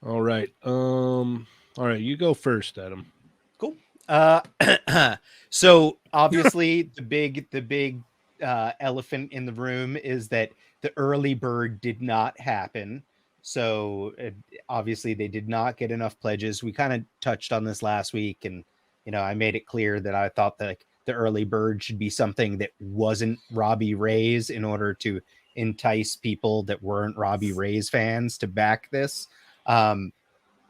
All right. All right. You go first, Adam. Cool. Uh, so obviously the big elephant in the room is that the early bird did not happen. So obviously they did not get enough pledges. We kind of touched on this last week, and I made it clear that I thought that like, the early bird should be something that wasn't Robbie Reyes in order to entice people that weren't Robbie Reyes fans to back this.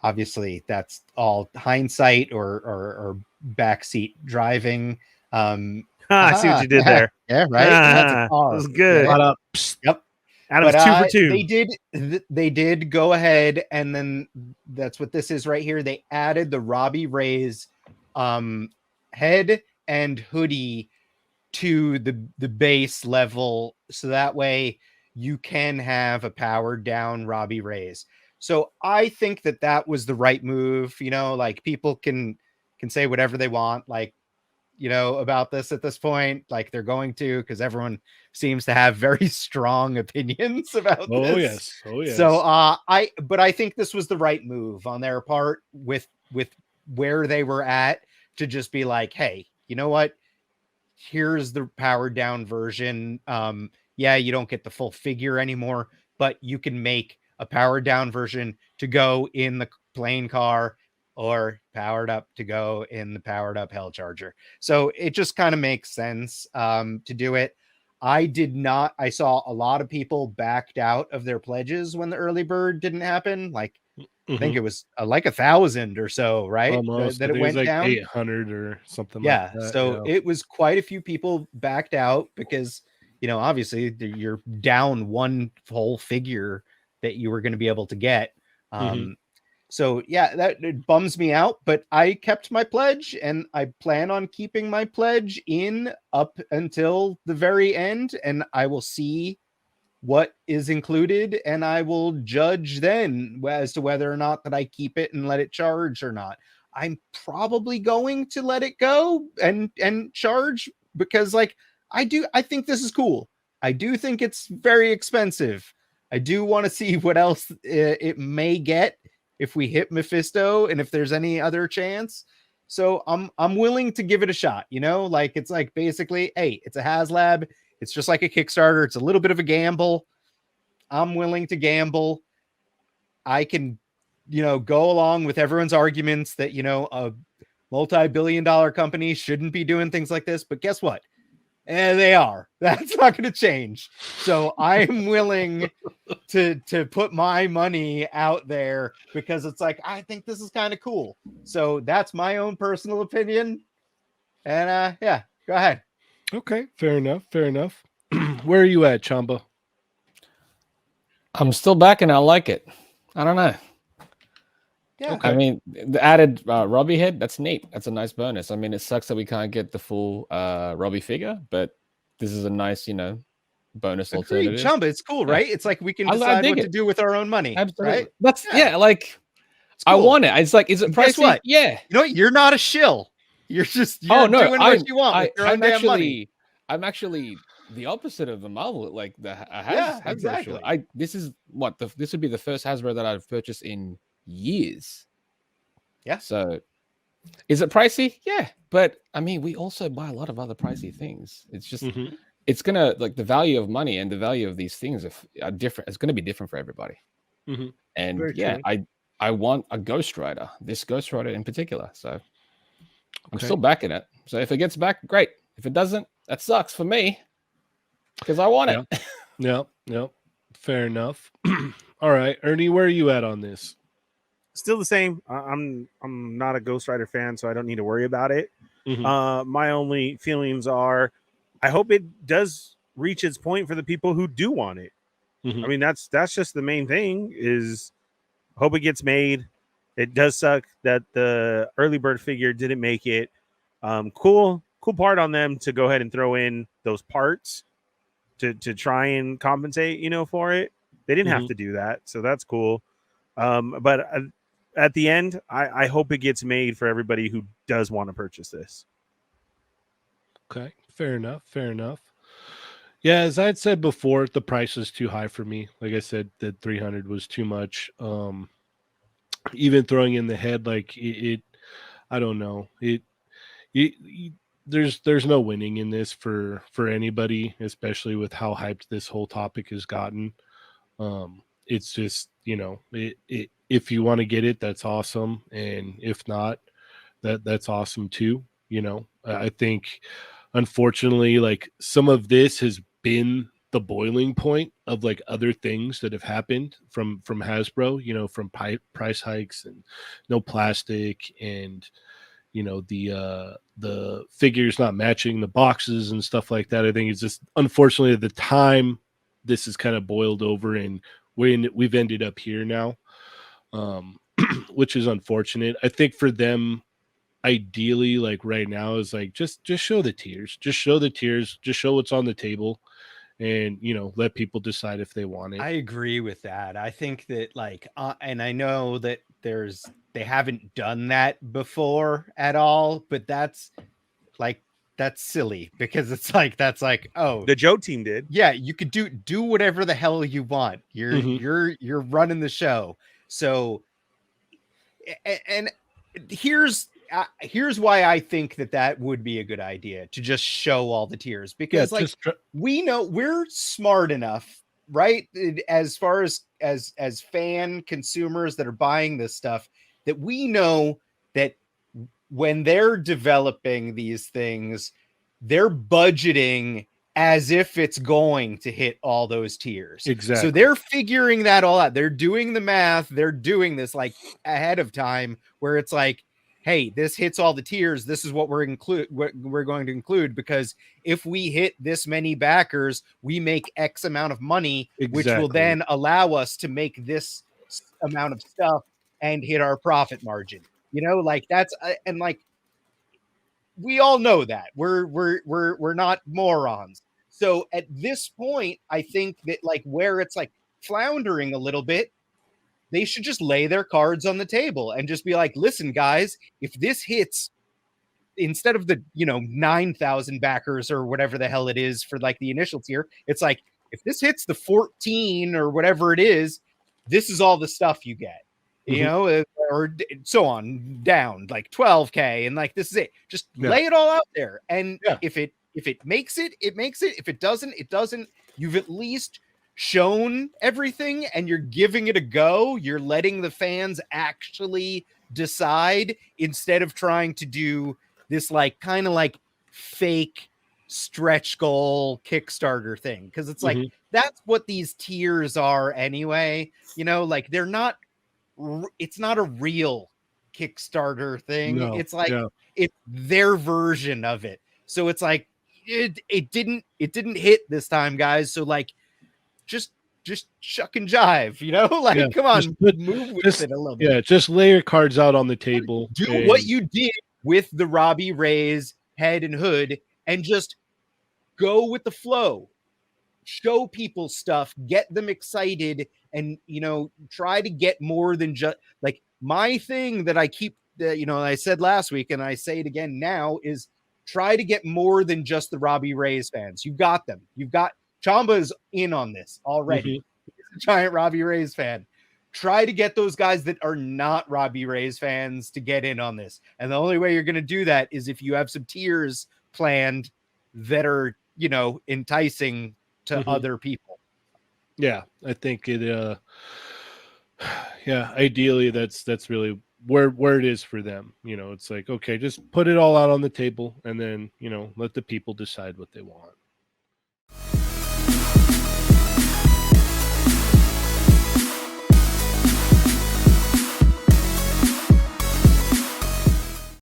Obviously that's all hindsight or backseat driving. I see what you did there. Yeah, right. That's a That car. was good. Yeah. Yep. Adam's But 2 for 2. they did go ahead, and then that's what this is right here. They added the Robbie Reyes head and hoodie to the base level, so that way you can have a powered down Robbie Reyes. So I think that was the right move. Like people can say whatever they want, like about this at this point, like they're going to, because everyone seems to have very strong opinions about this. Oh yes. So but I think this was the right move on their part with where they were at, to just be like, hey, you know what? Here's the powered down version. Yeah, you don't get the full figure anymore, but you can make a powered down version to go in the plane car, or powered up to go in the powered up Hell Charger. So it just kind of makes sense to do it. I saw a lot of people backed out of their pledges when the early bird didn't happen. Like, I think it was like 1,000 or so, right? Almost. That it went like down 800 or something. Yeah. Like that. So it was quite a few people backed out because, obviously you're down one whole figure that you were going to be able to get. So yeah, that it bums me out, but I kept my pledge, and I plan on keeping my pledge in up until the very end, and I will see what is included, and I will judge then as to whether or not that I keep it and let it charge or not. I'm probably going to let it go and charge, because like I think this is cool. I do think it's very expensive. I do want to see what else it may get if we hit Mephisto, and if there's any other chance. So I'm willing to give it a shot, like it's like basically, hey, it's a HasLab. It's just like a Kickstarter. It's a little bit of a gamble. I'm willing to gamble. I can, go along with everyone's arguments that, a multi-billion-dollar company shouldn't be doing things like this. But guess what? They are. That's not going to change. So I'm willing to put my money out there, because it's like, I think this is kind of cool. So that's my own personal opinion. And yeah, go ahead. Okay, fair enough. Where are you at, Chamba? I'm still back, and I like it. I don't know. Yeah. Okay. I mean, the added Robbie head, that's neat. That's a nice bonus. I mean, it sucks that we can't get the full Robbie figure, but this is a nice, bonus alternative. Chamba, it's cool, right? It's like we can decide what to do with our own money. Absolutely. Right? That's like cool. I want it. It's like, is it pricey? Guess what? Yeah. You know what? You're not a shill. You're doing what you want with your own damn money. I'm actually the opposite of the Marvel, like the Hasbro exactly. Show. This is this would be the first Hasbro that I've purchased in years. Yeah. So is it pricey? Yeah. But I mean, we also buy a lot of other pricey things. It's just it's gonna, like, the value of money and the value of these things are different. It's gonna be different for everybody. And very true. I want a Ghost Rider, this Ghost Rider in particular. So I'm still backing it. So if it gets back, great. If it doesn't, that sucks for me, because I want it. Yep. Fair enough. All right, Ernie, where are you at on this? Still the same. I'm not a Ghost Rider fan, so I don't need to worry about it. My only feelings are, I hope it does reach its point for the people who do want it. I mean, that's just the main thing, is hope it gets made. It does suck that the early bird figure didn't make it. Cool part on them to go ahead and throw in those parts to try and compensate, for it. They didn't have to do that, so that's cool. But at the end, I hope it gets made for everybody who does want to purchase this. Okay, fair enough. Yeah, as I had said before, the price is too high for me. Like I said, the 300 was too much. even throwing in the head, like it I don't know, there's no winning in this for anybody, especially with how hyped this whole topic has gotten. It's just, if you want to get it, that's awesome, and if not, that's awesome too. I think, unfortunately, like, some of this has been the boiling point of like other things that have happened from Hasbro, from price hikes and no plastic, and the figures not matching the boxes and stuff like that. I think it's just, unfortunately, at the time this is kind of boiled over, and we've ended up here now, which is unfortunate. I think for them, ideally, like right now, is like just show the tiers, just show what's on the table, and let people decide if they want it. I agree with that. I think that, like, and I know that they haven't done that before at all, but that's silly, because it's like, that's like, oh, The Joe team did. yeah, you could do whatever the hell you want. You're running the show. So, and here's why I think that would be a good idea, to just show all the tiers, because we know we're smart enough, right? As far as fan consumers that are buying this stuff, that we know that when they're developing these things, they're budgeting as if it's going to hit all those tiers. Exactly. So they're figuring that all out. They're doing the math. They're doing this like ahead of time, where it's like, hey, this hits all the tiers. This is what we're going to include, because if we hit this many backers, we make X amount of money, which will then allow us to make this amount of stuff and hit our profit margin. Like, that's and like, we all know that we're not morons. So at this point, I think that, like, where it's like floundering a little bit, they should just lay their cards on the table and just be like, listen, guys, if this hits, instead of the 9,000 backers or whatever the hell it is for like the initial tier, it's like, if this hits the 14 or whatever it is, this is all the stuff you get. Or so on down, like 12K, and like, this is it. Just lay it all out there, and if it makes it, it makes it. If it doesn't, it doesn't. You've at least shown everything, and you're giving it a go. You're letting the fans actually decide, instead of trying to do this like kind of like fake stretch goal Kickstarter thing, because it's like, that's what these tiers are anyway. Like, they're not. It's not a real Kickstarter thing. No, it's like, it's their version of it. So it's like, it didn't hit this time, guys. So like, just shuck and jive, like, come on, move with it a little bit. Yeah, just lay your cards out on the table. Do what you did with the Robbie Reyes head and hood, and just go with the flow. Show people stuff, get them excited, and try to get more than just like, my thing that I keep I said last week, and I say it again now, is try to get more than just the Robbie Reyes fans. You've got them. You've got Chamba's in on this already. He's a giant Robbie Reyes fan. Try to get those guys that are not Robbie Reyes fans to get in on this. And the only way you're going to do that is if you have some tiers planned that are, enticing to other people. Yeah, I think it ideally that's really where it is for them. It's like, okay, just put it all out on the table, and then let the people decide what they want.